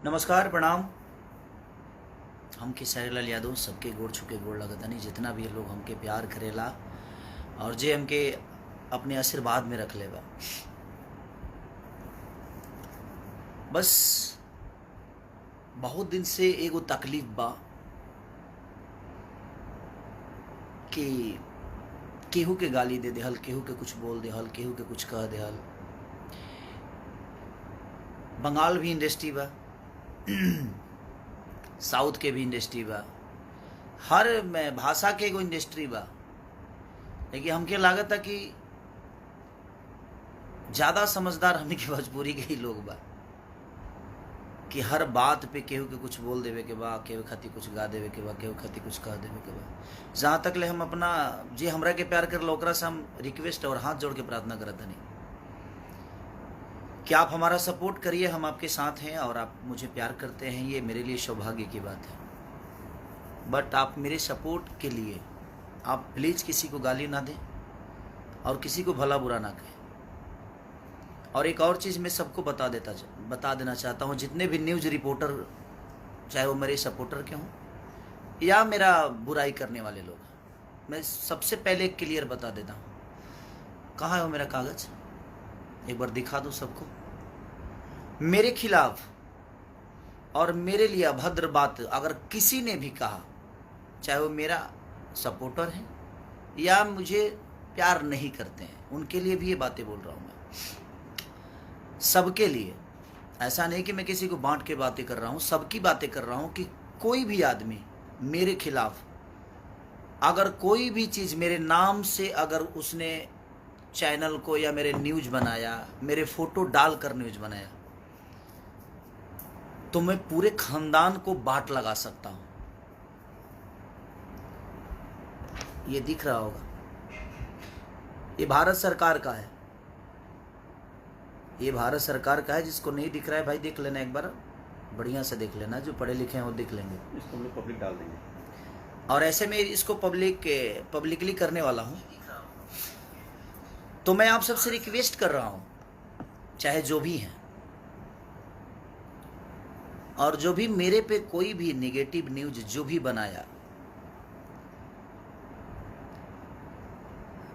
नमस्कार प्रणाम। हम खेसारी यादव सबके गोड़ छुके गोड़ लगतनी जितना भी लोग हमके प्यार करेला और जे हमके अपने आशीर्वाद में रख लेबा। बस बहुत दिन से एगो तकलीफ बा कि केहू के गाली दे देहल, केहू के कुछ बोल देहल, केहू के कुछ कह देहल। बंगाल भी इंडस्ट्री बा, साउथ के भी इंडस्ट्री बा, हर में भाषा के एगो इंडस्ट्री बा। लेकिन हमके लागत है कि ज़्यादा समझदार हमने की भोजपुरी के ही लोग बा कि हर बात पे केहू के कुछ बोल देवे के बा, केहू खातिर कुछ गा देवे के बा, केहू खातिर कुछ कह देवे के बा। जहाँ तक ले हम अपना जे हमरा के प्यार कर ओकरा से हम रिक्वेस्ट और हाथ जोड़ के प्रार्थना करत हनी कि आप हमारा सपोर्ट करिए। हम आपके साथ हैं और आप मुझे प्यार करते हैं, ये मेरे लिए सौभाग्य की बात है। बट आप मेरे सपोर्ट के लिए आप प्लीज़ किसी को गाली ना दें और किसी को भला बुरा ना कहें। और एक और चीज़ मैं सबको बता देना चाहता हूँ, जितने भी न्यूज़ रिपोर्टर, चाहे वो मेरे सपोर्टर के हों या मेरा बुराई करने वाले लोग, मैं सबसे पहले क्लियर बता देता हूँ। कहाँ है वो मेरा कागज़, एक बार दिखा दूँ सबको। मेरे खिलाफ और मेरे लिए अभद्र बात अगर किसी ने भी कहा, चाहे वो मेरा सपोर्टर है या मुझे प्यार नहीं करते हैं, उनके लिए भी ये बातें बोल रहा हूँ मैं, सबके लिए। ऐसा नहीं कि मैं किसी को बांट के बातें कर रहा हूँ, सबकी बातें कर रहा हूँ कि कोई भी आदमी मेरे खिलाफ अगर कोई भी चीज़ मेरे नाम से अगर उसने चैनल को या मेरे न्यूज़ बनाया, मेरे फोटो डालकर न्यूज़ बनाया, तो मैं पूरे खानदान को बाट लगा सकता हूं। ये दिख रहा होगा, ये भारत सरकार का है, ये भारत सरकार का है। जिसको नहीं दिख रहा है भाई देख लेना, एक बार बढ़िया से देख लेना, जो पढ़े लिखे हैं वो देख लेंगे। इसको हम लोग पब्लिक डाल देंगे और ऐसे में इसको पब्लिकली करने वाला हूं। तो मैं आप सबसे रिक्वेस्ट कर रहा हूं, चाहे जो भी हैं, और जो भी मेरे पे कोई भी नेगेटिव न्यूज जो भी बनाया,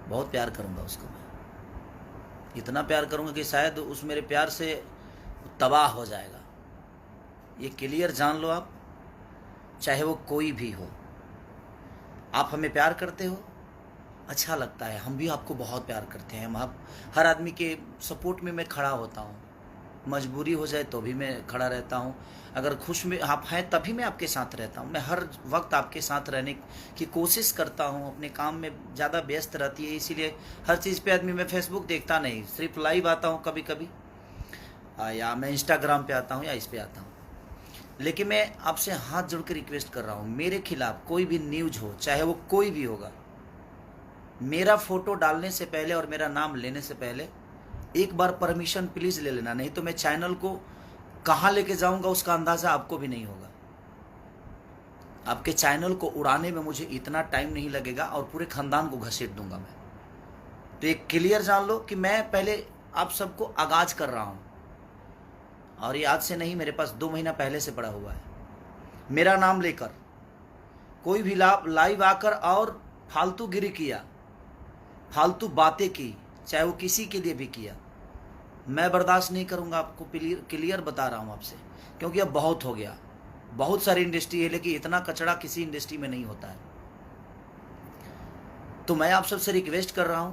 बहुत प्यार करूंगा उसको। मैं इतना प्यार करूंगा कि शायद उस मेरे प्यार से तबाह हो जाएगा। ये क्लियर जान लो आप, चाहे वो कोई भी हो। आप हमें प्यार करते हो, अच्छा लगता है, हम भी आपको बहुत प्यार करते हैं। आप हर आदमी के सपोर्ट में मैं खड़ा होता हूँ, मजबूरी हो जाए तो भी मैं खड़ा रहता हूँ। अगर खुश में आप हैं तभी मैं आपके साथ रहता हूँ। मैं हर वक्त आपके साथ रहने की कोशिश करता हूँ। अपने काम में ज़्यादा व्यस्त रहती है, इसीलिए हर चीज़ पे आदमी, मैं फेसबुक देखता नहीं, सिर्फ लाइव आता हूँ कभी कभी, या मैं इंस्टाग्राम पे आता हूँ या इस पे आता हूँ। लेकिन मैं आपसे हाथ जोड़ के रिक्वेस्ट कर रहा हूँ, मेरे खिलाफ कोई भी न्यूज हो, चाहे वो कोई भी होगा, मेरा फोटो डालने से पहले और मेरा नाम लेने से पहले एक बार परमिशन प्लीज़ ले लेना, नहीं तो मैं चैनल को कहाँ लेके जाऊंगा उसका अंदाज़ा आपको भी नहीं होगा। आपके चैनल को उड़ाने में मुझे इतना टाइम नहीं लगेगा और पूरे खानदान को घसीट दूंगा मैं। तो एक क्लियर जान लो कि मैं पहले आप सबको आगाज कर रहा हूँ, और ये आज से नहीं, मेरे पास 2 महीना पहले से पड़ा हुआ है। मेरा नाम लेकर कोई भी लाइव आकर और फालतू गिरी किया, फालतू बातें की, चाहे वो किसी के लिए भी किया, मैं बर्दाश्त नहीं करूंगा। आपको क्लियर बता रहा हूं आपसे, क्योंकि अब बहुत हो गया। बहुत सारी इंडस्ट्री है, लेकिन इतना कचड़ा किसी इंडस्ट्री में नहीं होता है। तो मैं आप सबसे रिक्वेस्ट कर रहा हूं,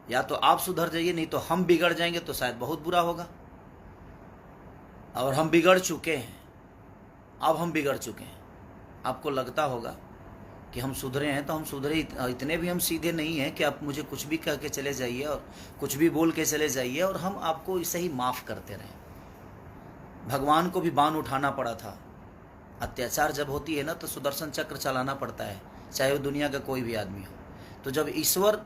या तो आप सुधर जाइए, नहीं तो हम बिगड़ जाएंगे तो शायद बहुत बुरा होगा। और हम बिगड़ चुके हैं, अब हम बिगड़ चुके हैं। आपको लगता होगा कि हम सुधरे हैं, तो हम सुधरे इतने भी हम सीधे नहीं हैं कि आप मुझे कुछ भी कह के चले जाइए और कुछ भी बोल के चले जाइए और हम आपको इसे ही माफ़ करते रहें। भगवान को भी बाण उठाना पड़ा था। अत्याचार जब होती है ना, तो सुदर्शन चक्र चलाना पड़ता है, चाहे वो दुनिया का कोई भी आदमी हो। तो जब ईश्वर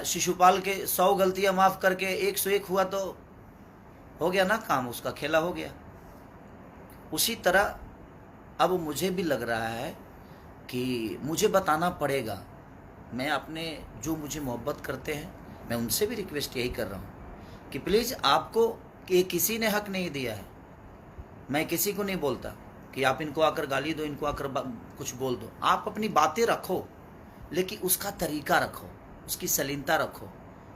शिशुपाल के 100 गलतियाँ माफ़ करके 101 हुआ, तो हो गया ना काम, उसका खेला हो गया। उसी तरह अब मुझे भी लग रहा है कि मुझे बताना पड़ेगा। मैं अपने जो मुझे मोहब्बत करते हैं, मैं उनसे भी रिक्वेस्ट यही कर रहा हूँ कि प्लीज़, आपको कि किसी ने हक नहीं दिया है, मैं किसी को नहीं बोलता कि आप इनको आकर गाली दो, इनको आकर कुछ बोल दो। आप अपनी बातें रखो, लेकिन उसका तरीका रखो, उसकी सलीनता रखो।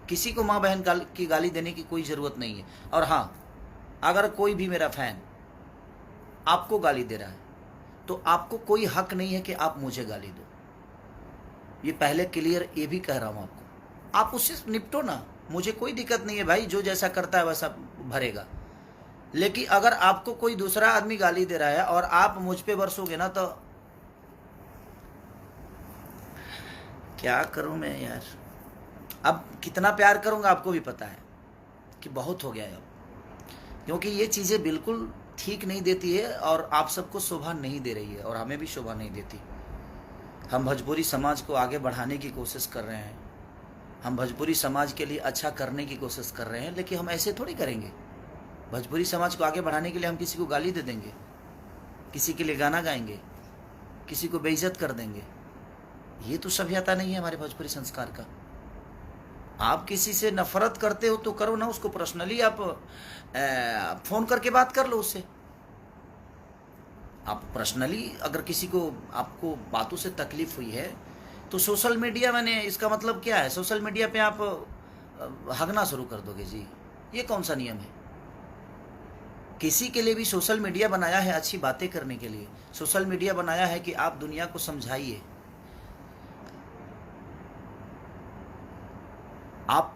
किसी को माँ बहन की गाली देने की कोई ज़रूरत नहीं है। और हाँ, अगर कोई भी मेरा फैन आपको गाली दे रहा है तो आपको कोई हक नहीं है कि आप मुझे गाली दो। ये पहले क्लियर ये भी कह रहा हूँ आपको। आप उससे निपटो ना, मुझे कोई दिक्कत नहीं है भाई, जो जैसा करता है वैसा भरेगा। लेकिन अगर आपको कोई दूसरा आदमी गाली दे रहा है और आप मुझ पे बरसोगे ना, तो क्या करूं मैं यार। अब कितना प्यार करूंगा आपको भी पता है कि बहुत हो गया है अब, क्योंकि ये चीज़ें बिल्कुल ठीक नहीं देती है और आप सबको शोभा नहीं दे रही है और हमें भी शोभा नहीं देती। हम भोजपुरी समाज को आगे बढ़ाने की कोशिश कर रहे हैं, हम भोजपुरी समाज के लिए अच्छा करने की कोशिश कर रहे हैं, लेकिन हम ऐसे थोड़ी करेंगे। भोजपुरी समाज को आगे बढ़ाने के लिए हम किसी को गाली दे देंगे, किसी के लिए गाना गाएंगे, किसी को बेइज्जत कर देंगे? ये तो सभ्यता नहीं है हमारे भोजपुरी संस्कार का। आप किसी से नफरत करते हो तो करो ना, उसको पर्सनली आप फोन करके बात कर लो उससे। आप पर्सनली अगर किसी को, आपको बातों से तकलीफ हुई है तो सोशल मीडिया, मैंने इसका मतलब क्या है, सोशल मीडिया पे आप हगना शुरू कर दोगे जी? ये कौन सा नियम है? किसी के लिए भी सोशल मीडिया बनाया है अच्छी बातें करने के लिए, सोशल मीडिया बनाया है कि आप दुनिया को समझाइए। आप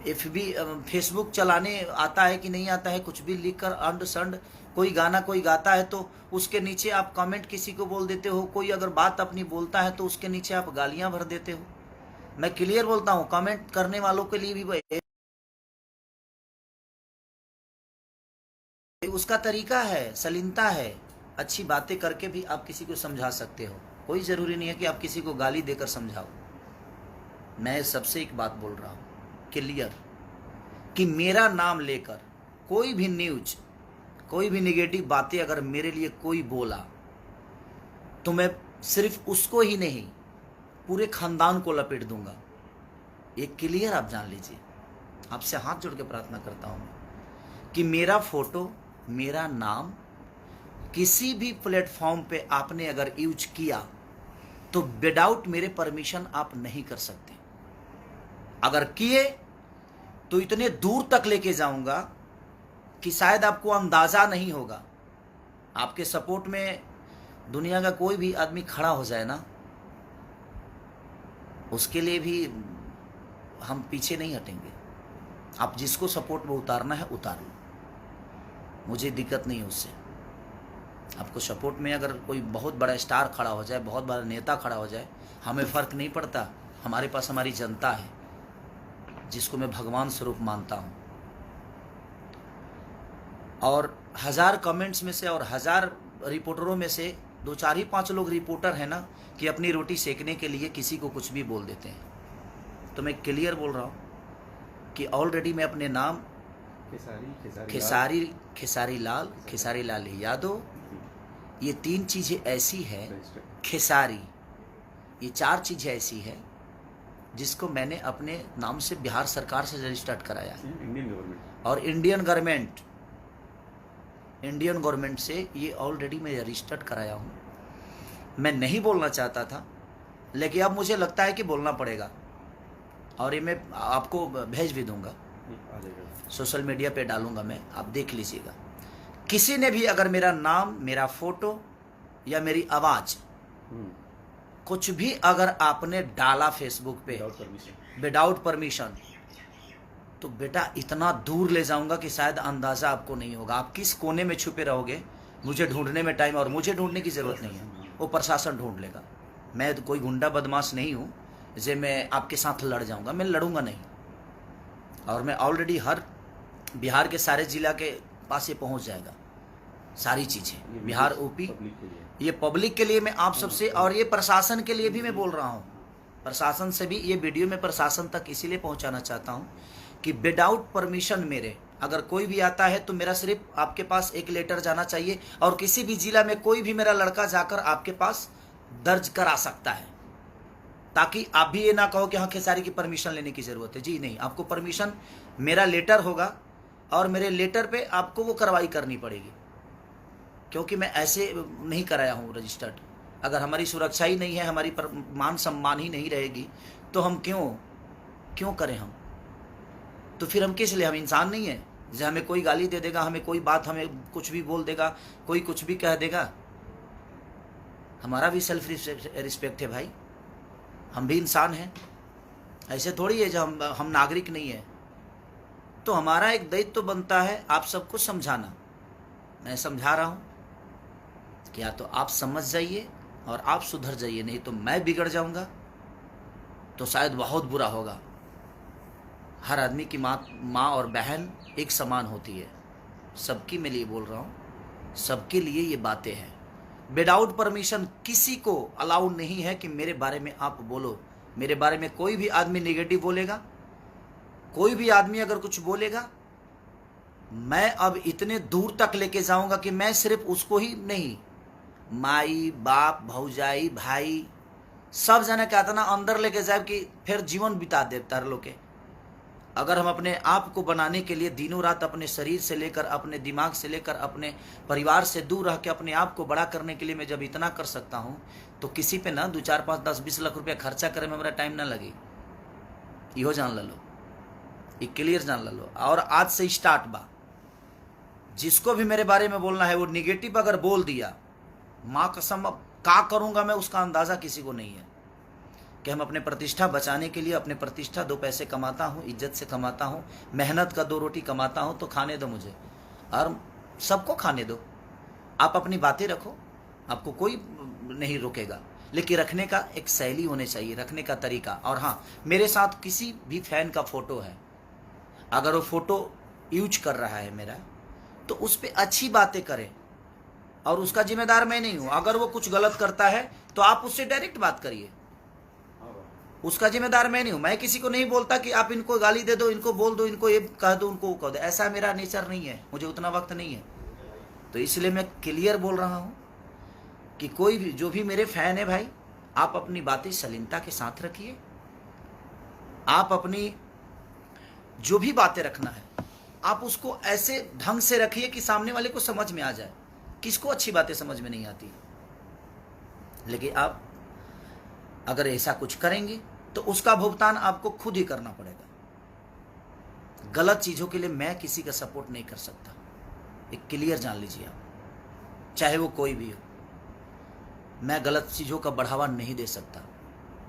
फेसबुक चलाने आता है कि नहीं आता है, कुछ भी लिख कर अंड संड, कोई गाना कोई गाता है तो उसके नीचे आप कमेंट किसी को बोल देते हो, कोई अगर बात अपनी बोलता है तो उसके नीचे आप गालियां भर देते हो। मैं क्लियर बोलता हूँ, कमेंट करने वालों के लिए भी उसका तरीका है, सलीनता है। अच्छी बातें करके भी आप किसी को समझा सकते हो, कोई ज़रूरी नहीं है कि आप किसी को गाली देकर समझाओ। मैं सबसे एक बात बोल रहा हूँ क्लियर, कि मेरा नाम लेकर कोई भी न्यूज, कोई भी नेगेटिव बातें अगर मेरे लिए कोई बोला तो मैं सिर्फ उसको ही नहीं, पूरे खानदान को लपेट दूंगा। ये क्लियर आप जान लीजिए। आपसे हाथ जोड़ के प्रार्थना करता हूँ कि मेरा फोटो, मेरा नाम किसी भी प्लेटफॉर्म पे आपने अगर यूज किया तो विदाउट मेरे परमिशन आप नहीं कर सकते। अगर किए तो इतने दूर तक लेके जाऊंगा कि शायद आपको अंदाजा नहीं होगा। आपके सपोर्ट में दुनिया का कोई भी आदमी खड़ा हो जाए ना, उसके लिए भी हम पीछे नहीं हटेंगे। आप जिसको सपोर्ट में उतारना है उतार लो, मुझे दिक्कत नहीं है उससे। आपको सपोर्ट में अगर कोई बहुत बड़ा स्टार खड़ा हो जाए, बहुत बड़ा नेता खड़ा हो जाए, हमें फ़र्क नहीं पड़ता। हमारे पास हमारी जनता है जिसको मैं भगवान स्वरूप मानता हूँ। और 1000 कमेंट्स में से और 1000 रिपोर्टरों में से 2 4 ही 5 लोग रिपोर्टर हैं ना, कि अपनी रोटी सेकने के लिए किसी को कुछ भी बोल देते हैं। तो मैं क्लियर बोल रहा हूँ कि ऑलरेडी मैं अपने नाम खेसारी लाल यादव, ये 3 चीज़ें ऐसी है, खेसारी, ये 4 चीज़ें ऐसी है जिसको मैंने अपने नाम से बिहार सरकार से रजिस्टर्ड कराया, इंडियन गवर्नमेंट, और इंडियन गवर्नमेंट से ये ऑलरेडी मैं रजिस्टर्ड कराया हूँ। मैं नहीं बोलना चाहता था, लेकिन अब मुझे लगता है कि बोलना पड़ेगा, और ये मैं आपको भेज भी दूंगा, सोशल मीडिया पे डालूंगा मैं, आप देख लीजिएगा। किसी ने भी अगर मेरा नाम, मेरा फोटो या मेरी आवाज़ कुछ भी अगर आपने डाला फेसबुक पे विदाउट परमिशन, तो बेटा इतना दूर ले जाऊंगा कि शायद अंदाज़ा आपको नहीं होगा। आप किस कोने में छुपे रहोगे, मुझे ढूंढने में टाइम, और मुझे ढूंढने की ज़रूरत नहीं है, वो प्रशासन ढूंढ लेगा। मैं तो कोई गुंडा बदमाश नहीं हूँ जे मैं आपके साथ लड़ जाऊंगा, मैं लड़ूंगा नहीं। और मैं ऑलरेडी हर बिहार के सारे ज़िला के पास ये पहुँच जाएगा सारी चीज़ें, बिहार यूपी, ये पब्लिक के लिए मैं आप सबसे, और ये प्रशासन के लिए भी मैं बोल रहा हूँ, प्रशासन से भी ये वीडियो में प्रशासन तक इसीलिए पहुँचाना चाहता हूँ कि विदाउट परमिशन मेरे अगर कोई भी आता है तो मेरा सिर्फ आपके पास एक लेटर जाना चाहिए, और किसी भी जिला में कोई भी मेरा लड़का जाकर आपके पास दर्ज करा सकता है, ताकि आप भी ये ना कहो कि हाँ खेसारी की परमिशन लेने की ज़रूरत है। जी नहीं, आपको परमिशन, मेरा लेटर होगा और मेरे लेटर पे आपको वो कार्रवाई करनी पड़ेगी। क्योंकि मैं ऐसे नहीं कराया हूँ रजिस्टर्ड। अगर हमारी सुरक्षा ही नहीं है, हमारी मान सम्मान ही नहीं रहेगी, तो हम क्यों करें हम? तो फिर हम किस लिए? हम इंसान नहीं है? जैसे हमें कोई गाली दे देगा, हमें कोई बात, हमें कुछ भी बोल देगा, कोई कुछ भी कह देगा, हमारा भी सेल्फ रिस्पेक्ट है भाई, हम भी इंसान हैं। ऐसे थोड़ी है जो हम नागरिक नहीं है। तो हमारा एक दायित्व तो बनता है आप सबको समझाना। मैं समझा रहा हूँ कि या तो आप समझ जाइए और आप सुधर जाइए, नहीं तो मैं बिगड़ जाऊंगा, तो शायद बहुत बुरा होगा। हर आदमी की माँ और बहन एक समान होती है, सबकी मैं लिए बोल रहा हूँ, सबके लिए ये बातें हैं। विदाउट परमिशन किसी को अलाउ नहीं है कि मेरे बारे में आप बोलो। मेरे बारे में कोई भी आदमी नेगेटिव बोलेगा, कोई भी आदमी अगर कुछ बोलेगा, मैं अब इतने दूर तक लेके जाऊंगा कि मैं सिर्फ उसको ही नहीं, माई बाप भौजाई भाई सब जने कहता ना अंदर लेके जाए कि फिर जीवन बिता दे तार लोग के। अगर हम अपने आप को बनाने के लिए दिनों रात अपने शरीर से लेकर, अपने दिमाग से लेकर, अपने परिवार से दूर रह के अपने आप को बड़ा करने के लिए मैं जब इतना कर सकता हूँ, तो किसी पे ना 2, 4, 5, 10, 20 लाख रुपया खर्चा करे में हमारा टाइम ना लगे। इहो जान लो, ये क्लियर जान लो। और आज से स्टार्ट बा, जिसको भी मेरे बारे में बोलना है वो निगेटिव अगर बोल दिया, माँ कसम अब क्या करूँगा मैं उसका अंदाज़ा किसी को नहीं है। कि हम अपने प्रतिष्ठा बचाने के लिए, अपने प्रतिष्ठा 2 पैसे कमाता हूँ, इज्जत से कमाता हूँ, मेहनत का 2 रोटी कमाता हूँ, तो खाने दो मुझे और सबको खाने दो। आप अपनी बातें रखो, आपको कोई नहीं रोकेगा, लेकिन रखने का एक शैली होनी चाहिए, रखने का तरीका। और हाँ, मेरे साथ किसी भी फैन का फ़ोटो है, अगर वो फ़ोटो यूज कर रहा है मेरा, तो उस पर अच्छी बातें करें, और उसका जिम्मेदार मैं नहीं हूँ। अगर वो कुछ गलत करता है तो आप उससे डायरेक्ट बात करिए, उसका जिम्मेदार मैं नहीं हूं। मैं किसी को नहीं बोलता कि आप इनको गाली दे दो, इनको बोल दो, इनको ये कह दो, उनको वो कह दो। ऐसा मेरा नेचर नहीं है, मुझे उतना वक्त नहीं है। तो इसलिए मैं क्लियर बोल रहा हूं कि कोई भी जो भी मेरे फैन है भाई, आप अपनी बातें सलीमता के साथ रखिए। आप अपनी जो भी बातें रखना है, आप उसको ऐसे ढंग से रखिए कि सामने वाले को समझ में आ जाए। किसको अच्छी बातें समझ में नहीं आती, लेकिन आप अगर ऐसा कुछ करेंगे तो उसका भुगतान आपको खुद ही करना पड़ेगा। गलत चीज़ों के लिए मैं किसी का सपोर्ट नहीं कर सकता, एक क्लियर जान लीजिए आप, चाहे वो कोई भी हो। मैं गलत चीज़ों का बढ़ावा नहीं दे सकता।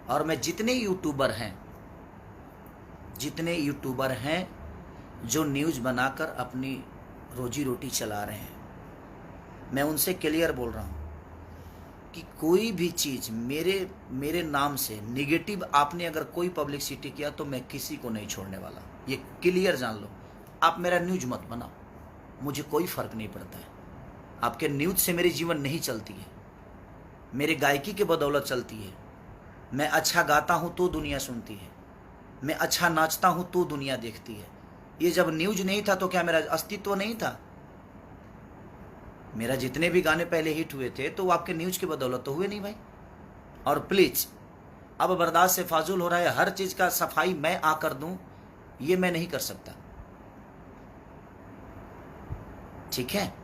और मैं जितने यूट्यूबर हैं जो न्यूज़ बनाकर अपनी रोजी रोटी चला रहे हैं, मैं उनसे क्लियर बोल रहा हूँ कि कोई भी चीज़ मेरे नाम से निगेटिव आपने अगर कोई पब्लिसिटी किया तो मैं किसी को नहीं छोड़ने वाला, ये क्लियर जान लो। आप मेरा न्यूज़ मत बनाओ, मुझे कोई फ़र्क नहीं पड़ता है। आपके न्यूज़ से मेरी जीवन नहीं चलती है, मेरे गायकी के बदौलत चलती है। मैं अच्छा गाता हूँ तो दुनिया सुनती है, मैं अच्छा नाचता हूँ तो दुनिया देखती है। ये जब न्यूज़ नहीं था तो क्या मेरा अस्तित्व नहीं था? मेरा जितने भी गाने पहले हिट हुए थे तो वो आपके न्यूज़ की बदौलत तो हुए नहीं भाई। और प्लीज़, अब बर्दाश्त से फाजुल हो रहा है, हर चीज़ का सफाई मैं आकर दूं, ये मैं नहीं कर सकता, ठीक है?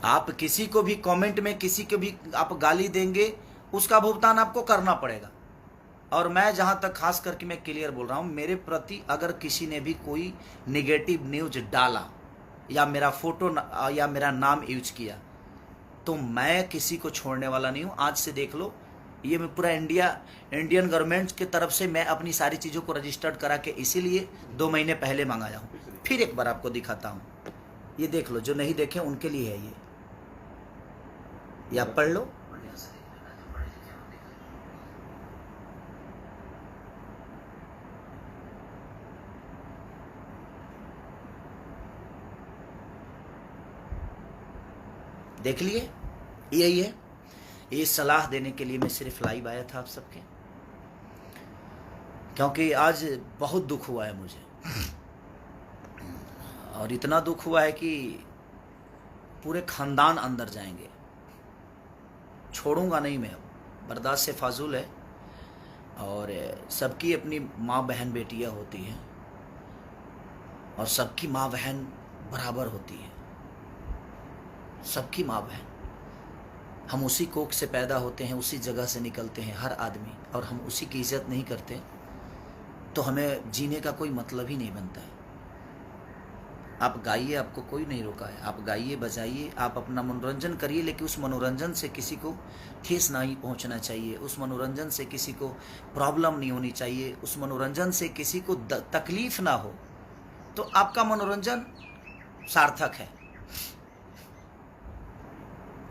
आप किसी को भी कमेंट में किसी को भी आप गाली देंगे, उसका भुगतान आपको करना पड़ेगा। और मैं जहाँ तक खास करके मैं क्लियर बोल रहा हूँ, मेरे प्रति अगर किसी ने भी कोई निगेटिव न्यूज़ डाला या मेरा फोटो या मेरा नाम यूज किया, तो मैं किसी को छोड़ने वाला नहीं हूँ। आज से देख लो, ये मैं पूरा इंडियन गवर्नमेंट की तरफ से मैं अपनी सारी चीज़ों को रजिस्टर्ड करा के इसीलिए 2 महीने पहले मंगाया हूँ। फिर एक बार आपको दिखाता हूँ, ये देख लो, जो नहीं देखे उनके लिए है ये आप पढ़ लो। देख लिए, यही है। ये सलाह देने के लिए मैं सिर्फ लाइव आया था आप सबके, क्योंकि आज बहुत दुख हुआ है मुझे, और इतना दुख हुआ है कि पूरे खानदान अंदर जाएंगे, छोड़ूंगा नहीं मैं। अब बर्दाश्त से फाजुल है, और सबकी अपनी माँ बहन बेटियाँ होती हैं, और सबकी माँ बहन बराबर होती है। सबकी माँ बहन। हम उसी कोख से पैदा होते हैं, उसी जगह से निकलते हैं हर आदमी, और हम उसी की इज्जत नहीं करते तो हमें जीने का कोई मतलब ही नहीं बनता है। आप गाइए, आपको कोई नहीं रोका है, आप गाइए बजाइए, आप अपना मनोरंजन करिए, लेकिन उस मनोरंजन से किसी को ठेस नहीं पहुंचना चाहिए, उस मनोरंजन से किसी को प्रॉब्लम नहीं होनी चाहिए, उस मनोरंजन से किसी को तकलीफ ना हो, तो आपका मनोरंजन सार्थक है।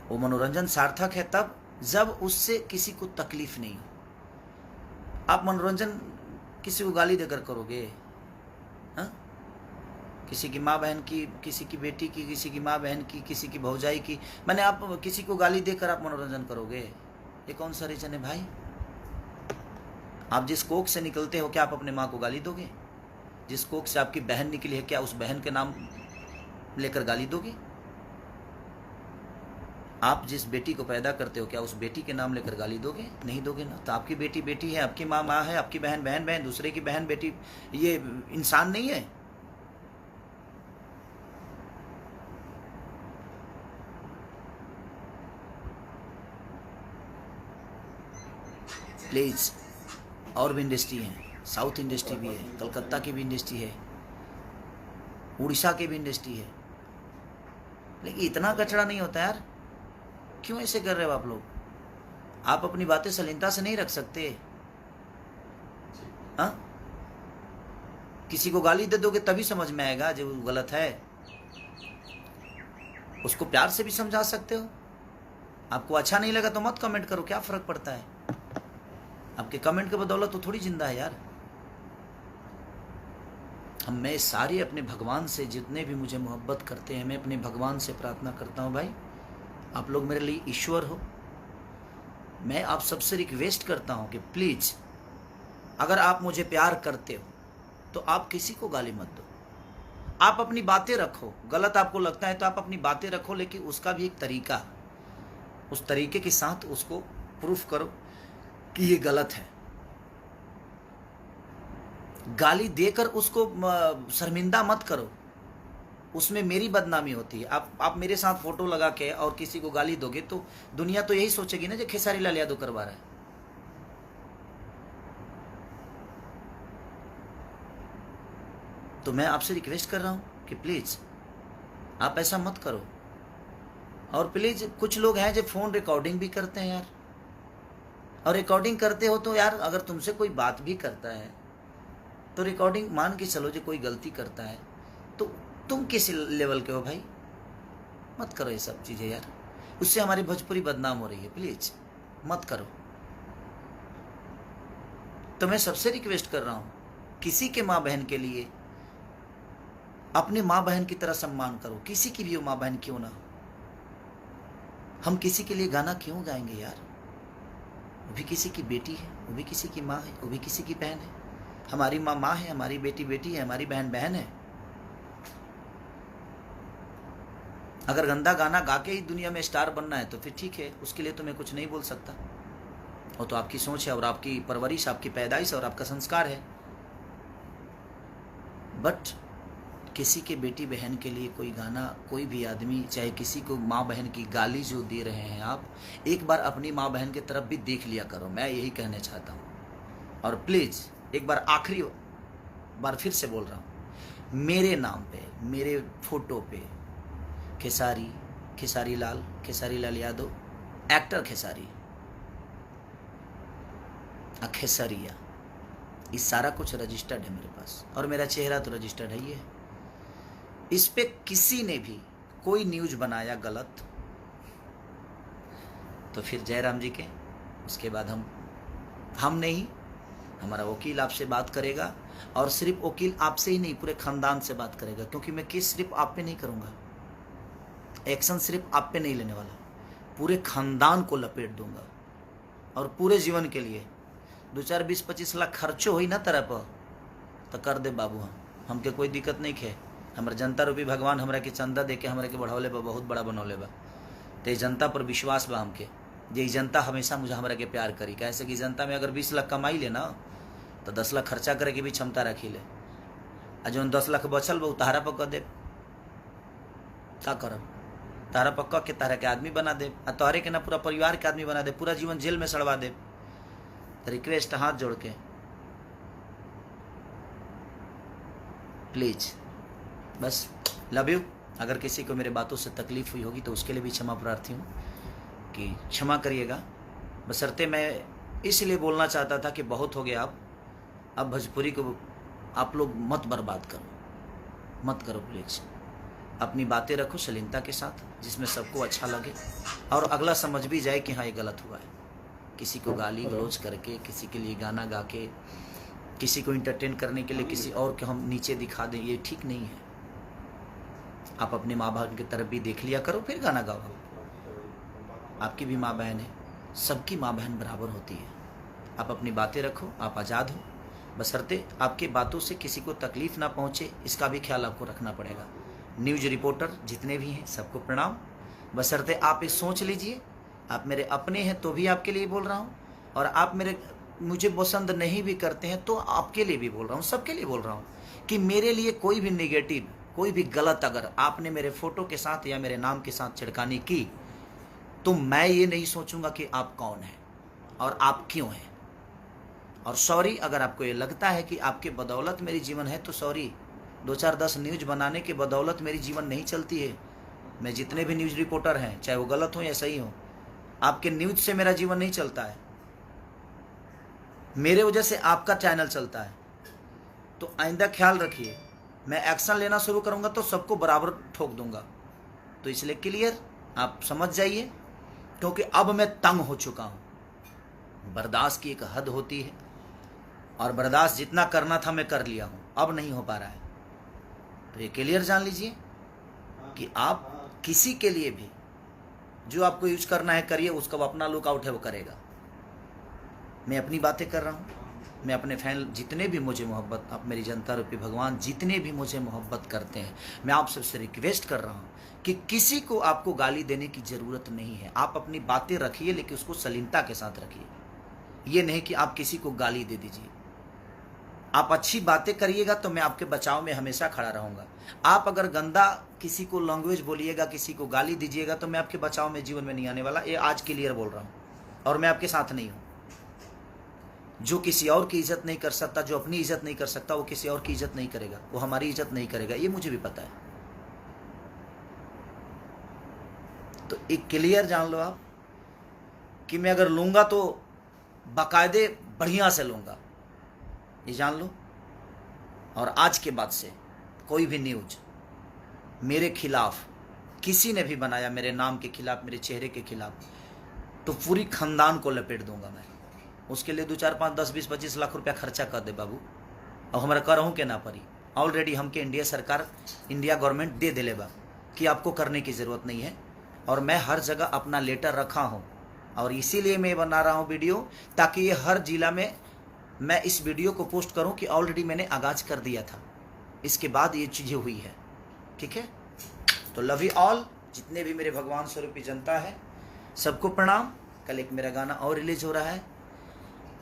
वो मनोरंजन सार्थक है तब जब उससे किसी को तकलीफ नहीं हो। आप मनोरंजन किसी को गाली देकर करोगे, हाँ? किसी की माँ बहन की, किसी की बेटी की, किसी की माँ बहन की, किसी की भौजाई की, मैंने आप किसी को गाली देकर आप मनोरंजन करोगे, ये कौन सा रीजन है भाई? आप जिस कोख से निकलते हो, क्या आप अपने माँ को गाली दोगे? जिस कोख से आपकी बहन निकली है, क्या उस बहन के नाम लेकर गाली दोगे? आप जिस बेटी को पैदा करते हो, क्या उस बेटी के नाम लेकर गाली दोगे? नहीं दोगे ना। तो आपकी बेटी बेटी है, आपकी माँ माँ है, आपकी बहन बहन बहन, दूसरे की बहन बेटी ये इंसान नहीं है? प्लीज, और भी इंडस्ट्री है, साउथ इंडस्ट्री भी है, कलकत्ता की भी इंडस्ट्री है, उड़ीसा की भी इंडस्ट्री है, लेकिन इतना कचरा नहीं होता यार। क्यों ऐसे कर रहे हो आप लोग? आप अपनी बातें सलीनता से नहीं रख सकते? हाँ, किसी को गाली दे दोगे तभी समझ में आएगा जो गलत है। उसको प्यार से भी समझा सकते हो। आपको अच्छा नहीं लगा तो मत कमेंट करो, क्या फर्क पड़ता है? आपके कमेंट के बदौलत तो थोड़ी जिंदा है यार। मैं सारे अपने भगवान से, जितने भी मुझे मोहब्बत करते हैं, मैं अपने भगवान से प्रार्थना करता हूँ, भाई आप लोग मेरे लिए ईश्वर हो। मैं आप सबसे रिक्वेस्ट करता हूँ कि प्लीज, अगर आप मुझे प्यार करते हो तो आप किसी को गाली मत दो। आप अपनी बातें रखो, गलत आपको लगता है तो आप अपनी बातें रखो, लेकिन उसका भी एक तरीका, उस तरीके के साथ उसको प्रूफ करो कि ये गलत है। गाली देकर उसको शर्मिंदा मत करो, उसमें मेरी बदनामी होती है। आप मेरे साथ फोटो लगा के और किसी को गाली दोगे तो दुनिया तो यही सोचेगी ना, जो खेसारी लाल यादव करवा रहा है। तो मैं आपसे रिक्वेस्ट कर रहा हूं कि प्लीज आप ऐसा मत करो। और प्लीज, कुछ लोग हैं जो फोन रिकॉर्डिंग भी करते हैं यार, और रिकॉर्डिंग करते हो तो यार, अगर तुमसे कोई बात भी करता है तो रिकॉर्डिंग मान के चलो, जो कोई गलती करता है तो तुम किस लेवल के हो भाई? मत करो ये सब चीज़ें यार, उससे हमारी भोजपुरी बदनाम हो रही है। प्लीज मत करो। तो मैं सबसे रिक्वेस्ट कर रहा हूँ, किसी के माँ बहन के लिए अपने माँ बहन की तरह सम्मान करो, किसी की भी माँ बहन क्यों ना हो। हम किसी के लिए गाना क्यों गाएंगे यार? वो भी किसी की बेटी है, वो भी किसी की माँ है, वो भी किसी की बहन है। हमारी माँ माँ है, हमारी बेटी बेटी है, हमारी बहन बहन है। अगर गंदा गाना गा के ही दुनिया में स्टार बनना है तो फिर ठीक है, उसके लिए तो मैं कुछ नहीं बोल सकता। वो तो आपकी सोच है और आपकी परवरिश, आपकी पैदाइश और आपका संस्कार है। बट किसी के बेटी बहन के लिए कोई गाना, कोई भी आदमी, चाहे किसी को माँ बहन की गाली जो दे रहे हैं आप, एक बार अपनी माँ बहन की तरफ भी देख लिया करो, मैं यही कहना चाहता हूँ। और प्लीज़ एक बार, आखिरी बार फिर से बोल रहा हूँ, मेरे नाम पे, मेरे फोटो पे खेसारी लाल यादव, एक्टर खेसारी, खेसरिया, ये सारा कुछ रजिस्टर्ड है मेरे पास, और मेरा चेहरा तो रजिस्टर्ड है ही है। इस पे किसी ने भी कोई न्यूज बनाया गलत तो फिर जयराम जी के, उसके बाद हम नहीं, हमारा वकील आपसे बात करेगा, और सिर्फ वकील आपसे ही नहीं, पूरे खानदान से बात करेगा, क्योंकि मैं केस सिर्फ आप पे नहीं करूँगा, एक्शन सिर्फ आप पे नहीं लेने वाला, पूरे खानदान को लपेट दूंगा। और पूरे जीवन के लिए 2-4 20-25 लाख खर्चो हुई ना तरह पर तो कर दे बाबू, हमके कोई दिक्कत नहीं है। हमारे जनता रूपी भगवान हमरा के चंदा दे के हमरा के बढ़ौले बा, बहुत बड़ा बनौले बा। तो जनता पर विश्वास बा हमके, जे जनता हमेशा मुझे हमरा के प्यार करी। कैसे कि जनता में अगर 20 लाख कमाई ले ना तो 10 लाख खर्चा करे के भी क्षमता रखी ले, आ जो 10 लाख बचल बा उतारा पर कर दे, क्या करब? तारा पक्का के तारा के आदमी बना दे, तोहरे के ना पूरा परिवार के आदमी बना दे, पूरा जीवन जेल में सड़वा दे। रिक्वेस्ट हाथ जोड़ के प्लीज, बस लव यू। अगर किसी को मेरे बातों से तकलीफ हुई होगी तो उसके लिए भी क्षमा प्रार्थी हूँ कि क्षमा करिएगा। बशर्ते मैं इसलिए बोलना चाहता था कि बहुत हो गया, अब भोजपुरी को आप लोग मत बर्बाद करो, मत करो प्लीज। अपनी बातें रखो शालीनता के साथ, जिसमें सबको अच्छा लगे और अगला समझ भी जाए कि हाँ ये गलत हुआ है। किसी को गाली गलौज करके, किसी के लिए गाना गा के, किसी को इंटरटेन करने के लिए किसी और को हम नीचे दिखा दें, ये ठीक नहीं है। आप अपने माँ बहन की तरफ भी देख लिया करो, फिर गाना गाओ। आपकी भी माँ बहन है, सबकी माँ बहन बराबर होती है। आप अपनी बातें रखो, आप आज़ाद हो, बशर्ते आपकी बातों से किसी को तकलीफ ना पहुँचे, इसका भी ख्याल आपको रखना पड़ेगा। न्यूज़ रिपोर्टर जितने भी हैं सबको प्रणाम। बशर्ते आप ये सोच लीजिए, आप मेरे अपने हैं तो भी आपके लिए बोल रहा हूँ, और आप मुझे पसंद नहीं भी करते हैं तो आपके लिए भी बोल रहा हूँ, सबके लिए बोल रहा हूँ कि मेरे लिए कोई भी नेगेटिव, कोई भी गलत अगर आपने मेरे फोटो के साथ या मेरे नाम के साथ छिड़कानी की तो मैं ये नहीं सोचूंगा कि आप कौन हैं और आप क्यों हैं। और सॉरी, अगर आपको ये लगता है कि आपके बदौलत मेरी जीवन है तो सॉरी। 2 4 10 न्यूज़ बनाने के बदौलत मेरी जीवन नहीं चलती है। मैं जितने भी न्यूज़ रिपोर्टर हैं, चाहे वो गलत हो या सही हो, आपके न्यूज़ से मेरा जीवन नहीं चलता है। मेरे वजह से आपका चैनल चलता है। तो आइंदा ख्याल रखिए, मैं एक्शन लेना शुरू करूंगा तो सबको बराबर ठोक दूंगा। तो इसलिए क्लियर आप समझ जाइए, क्योंकि अब मैं तंग हो चुका हूं। बर्दाश्त की एक हद होती है, और बर्दाश्त जितना करना था मैं कर लिया हूं, अब नहीं हो पा रहा है। तो ये क्लियर जान लीजिए कि आप किसी के लिए भी जो आपको यूज करना है करिए, उसका वो अपना लुकआउट है वो करेगा। मैं अपनी बातें कर रहा हूँ, मैं अपने फैन जितने भी मुझे मोहब्बत, आप मेरी जनता रूपी भगवान जितने भी मुझे मोहब्बत करते हैं, मैं आप सबसे रिक्वेस्ट कर रहा हूँ कि किसी को आपको गाली देने की ज़रूरत नहीं है। आप अपनी बातें रखिए, लेकिन उसको शालीनता के साथ रखिए। ये नहीं कि आप किसी को गाली दे दीजिए। आप अच्छी बातें करिएगा तो मैं आपके बचाव में हमेशा खड़ा रहूँगा। आप अगर गंदा किसी को लैंग्वेज बोलिएगा, किसी को गाली दीजिएगा, तो मैं आपके बचाव में जीवन में नहीं आने वाला। ये आज क्लियर बोल रहा हूँ, और मैं आपके साथ नहीं हूँ। जो किसी और की इज्जत नहीं कर सकता, जो अपनी इज्जत नहीं कर सकता, वो किसी और की इज्जत नहीं करेगा, वो हमारी इज्जत नहीं करेगा, ये मुझे भी पता है। तो एक क्लियर जान लो आप कि मैं अगर लूँगा तो बाकायदे बढ़िया से लूँगा, ये जान लो। और आज के बाद से कोई भी न्यूज मेरे खिलाफ किसी ने भी बनाया, मेरे नाम के खिलाफ, मेरे चेहरे के खिलाफ, तो पूरी खानदान को लपेट दूंगा मैं। उसके लिए 2 4 5 10 20 25 लाख रुपया खर्चा कर दे बाबू, और हमारा करहूँ के ना पड़ी। ऑलरेडी हमके इंडिया सरकार, इंडिया गवर्नमेंट दे दिले बा कि आपको करने की ज़रूरत नहीं है। और मैं हर जगह अपना लेटर रखा हूँ, और इसीलिए मैं बना रहा हूँ वीडियो, ताकि ये हर जिला में मैं इस वीडियो को पोस्ट करूँ कि ऑलरेडी मैंने आगाज़ कर दिया था, इसके बाद ये चीज़ें हुई है। ठीक है, तो लव यू ऑल, जितने भी मेरे भगवान स्वरूपी जनता है, सबको प्रणाम। कल एक मेरा गाना और रिलीज हो रहा है,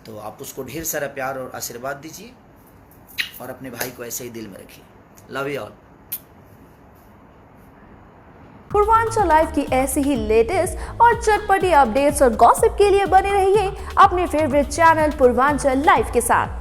तो आप उसको ढेर सारा प्यार और आशीर्वाद दीजिए, और अपने भाई को ऐसे ही दिल में रखिए। Love you all. Purvanchal live की ऐसी ही लेटेस्ट और चटपटी अपडेट्स और गॉसिप के लिए बने रहिए अपने फेवरेट चैनल पूर्वांचल लाइव के साथ।